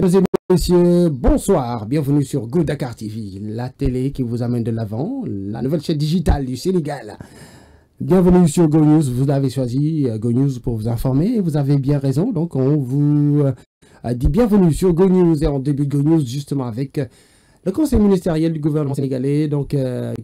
Mesdames et messieurs, bonsoir. Bienvenue sur Go Dakar TV, la télé qui vous amène de l'avant, la nouvelle chaîne digitale du Sénégal. Bienvenue sur Go News. Vous avez choisi Go News pour vous informer et vous avez bien raison. Donc, on vous dit bienvenue sur Go News et en début de Go News, justement, avec le conseil ministériel du gouvernement sénégalais, donc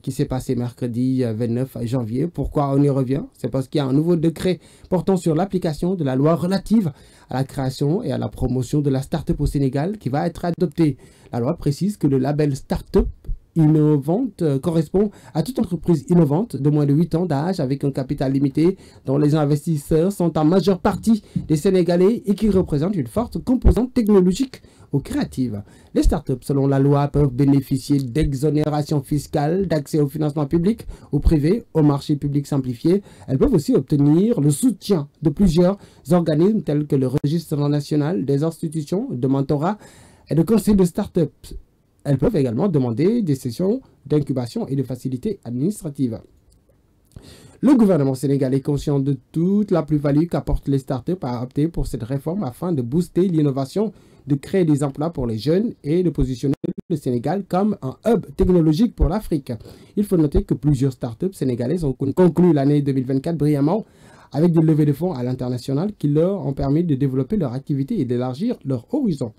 qui s'est passé mercredi 29 janvier. Pourquoi on y revient? C'est parce qu'il y a un nouveau décret portant sur l'application de la loi relative à la création et à la promotion de la start-up au Sénégal qui va être adopté. La loi précise que le label start-up innovante correspond à toute entreprise innovante de moins de 8 ans d'âge avec un capital limité dont les investisseurs sont en majeure partie des Sénégalais et qui représentent une forte composante technologique ou créative. Les startups, selon la loi, peuvent bénéficier d'exonérations fiscales, d'accès au financement public ou privé, au marché public simplifié. Elles peuvent aussi obtenir le soutien de plusieurs organismes tels que le Registre national des institutions de mentorat et de conseil de startups. Elles peuvent également demander des sessions d'incubation et de facilités administratives. Le gouvernement sénégalais est conscient de toute la plus-value qu'apportent les startups à opter pour cette réforme afin de booster l'innovation, de créer des emplois pour les jeunes et de positionner le Sénégal comme un hub technologique pour l'Afrique. Il faut noter que plusieurs startups sénégalaises ont conclu l'année 2024 brillamment avec des levées de fonds à l'international qui leur ont permis de développer leur activité et d'élargir leur horizon.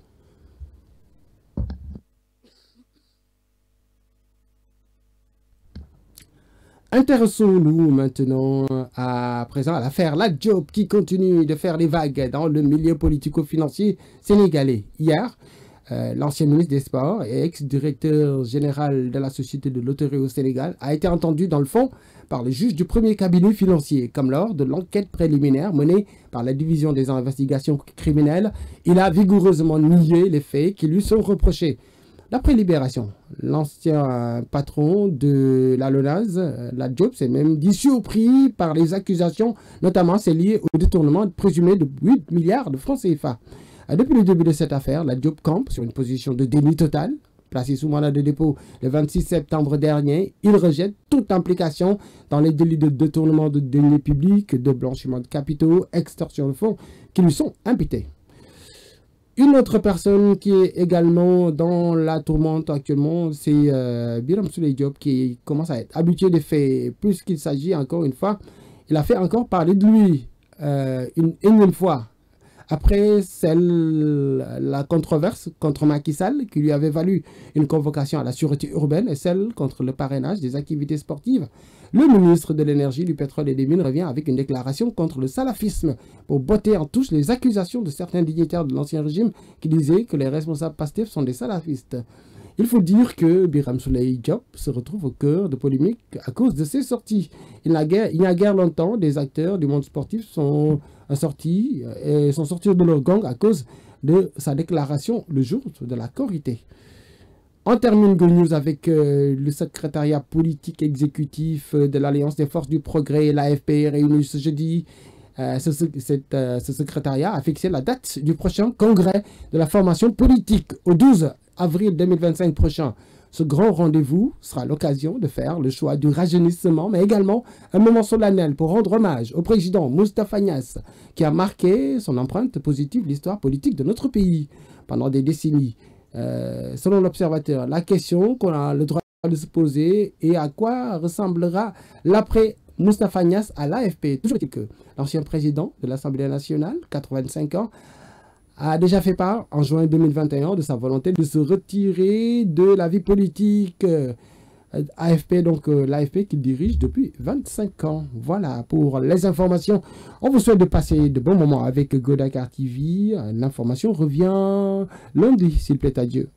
Intéressons-nous maintenant à présent à l'affaire Lat Diop qui continue de faire des vagues dans le milieu politico-financier sénégalais. Hier, l'ancien ministre des Sports et ex-directeur général de la Société de loterie au Sénégal a été entendu dans le fond par le juge du premier cabinet financier. Comme lors de l'enquête préliminaire menée par la division des investigations criminelles, il a vigoureusement nié les faits qui lui sont reprochés. D'après Libération, l'ancien patron de la LONASE, Lat Diop, s'est même dit surpris par les accusations, notamment celles liées au détournement présumé de 8 milliards de francs CFA. Depuis le début de cette affaire, Lat Diop campe sur une position de déni total. Placé sous mandat de dépôt le 26 septembre dernier, il rejette toute implication dans les délits de détournement de deniers publics, de blanchiment de capitaux, extorsion de fonds qui lui sont imputés. Une autre personne qui est également dans la tourmente actuellement, c'est Birame Souleye Diop qui commence à être habitué des faits, puisqu'il s'agit encore une fois, il a fait encore parler de lui une énième fois. Après la controverse contre Macky Sall qui lui avait valu une convocation à la sûreté urbaine et celle contre le parrainage des activités sportives, le ministre de l'énergie, du pétrole et des mines revient avec une déclaration contre le salafisme pour botter en touche les accusations de certains dignitaires de l'ancien régime qui disaient que les responsables PASTEF sont des salafistes. Il faut dire que Birame Souleye Diop se retrouve au cœur de polémiques à cause de ses sorties. Il n'y a guère longtemps, des acteurs du monde sportif sont sortis de leur gang à cause de sa déclaration le jour de la Korité. On termine Go News avec le secrétariat politique exécutif de l'Alliance des forces du progrès, l'AFP, réuni ce jeudi. Ce secrétariat a fixé la date du prochain congrès de la formation politique au 12 avril 2025 prochain. Ce grand rendez-vous sera l'occasion de faire le choix du rajeunissement, mais également un moment solennel pour rendre hommage au président Moustapha Niasse, qui a marqué son empreinte positive l'histoire politique de notre pays pendant des décennies. Selon l'observateur, la question qu'on a le droit de se poser est à quoi ressemblera l'après Moustapha Niasse à l'AFP. Toujours est-il que l'ancien président de l'Assemblée nationale, 85 ans, a déjà fait part en juin 2021 de sa volonté de se retirer de la vie politique. AFP, donc l'AFP qu'il dirige depuis 25 ans. Voilà pour les informations. On vous souhaite de passer de bons moments avec Go Dakar TV. L'information revient lundi, s'il plaît à Dieu.